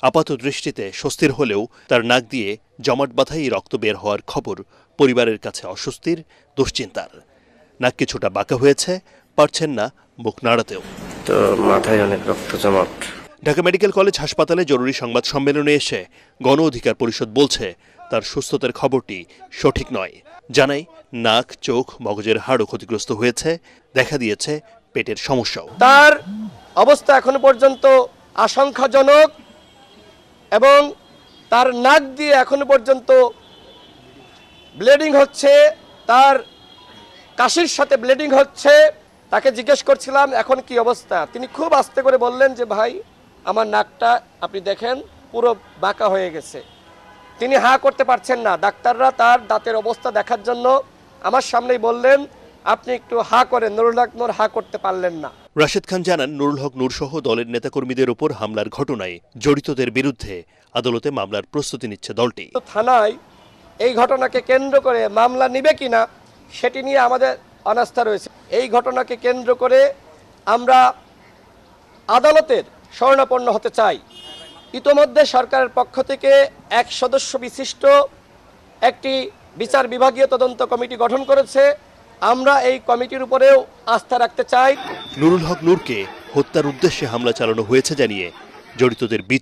আপাত দৃষ্টিতে স্বস্তির হলেও তার নাক দিয়ে জমাট বাঁধাই রক্ত বের হওয়ার খবর পরিবারের কাছে অস্বস্তির, দুশ্চিন্তার। নাক কিছুটা বাঁকা হয়েছে, পারছেন না মুখ নাড়াতেও। তো মাথায় অনেক রক্ত জমাট। ঢাকা মেডিকেল কলেজ হাসপাতালে জরুরি সংবাদ সম্মেলনে এসে গণ অধিকার পরিষদ বলছে তার সুস্থতার খবরটি সঠিক নয়। জানাই নাক, চোখ, মগজের হাড়ও ক্ষতিগ্রস্ত হয়েছে, দেখা দিয়েছে পেটের সমস্যাও। তার অবস্থা এখনো পর্যন্ত আশঙ্কাজনক এবং তার নাক দিয়ে এখনো পর্যন্ত ব্লিডিং হচ্ছে, তার কাশির সাথে ব্লিডিং হচ্ছে। তাকে জিজ্ঞেস করছিলাম এখন কি অবস্থা, তিনি খুব আস্তে করে বললেন যে ভাই আমার নাকটা আপনি দেখেন পুরো বাঁকা হয়ে গেছে। তিনি হা করতে পারছেন না। ডাক্তাররা তার দাঁতের অবস্থা দেখার জন্য আমার সামনেই বললেন আপনি একটু হা করেন। নুরুল হক নূর হা করতে পারলেন না। রাশেদ খান জানান, নুরুল হক নূর সহ দলের নেতাকর্মীদের উপর হামলার ঘটনায় জড়িতদের বিরুদ্ধে আদালতে মামলার প্রস্তুতি নিচ্ছে দলটি। থানায় এই ঘটনাকে কেন্দ্র করে মামলা নিবে কিনা সেটি নিয়ে আমাদের অনাস্থা রয়েছে। এই ঘটনাকে কেন্দ্র করে আমরা আদালতের শরণাপন্ন হতে চাই। ইতোমধ্যে সরকারের পক্ষ থেকে এক সদস্য বিশিষ্ট একটি বিচার বিভাগীয় তদন্ত কমিটি গঠন করেছে। আমরা এই কমিটির উপরেও আস্থা রাখতে চাই। নুরুল হক নূরকে হত্যার উদ্দেশ্যে হামলা চালানো হয়েছে জানিয়ে জড়িতদের বিচার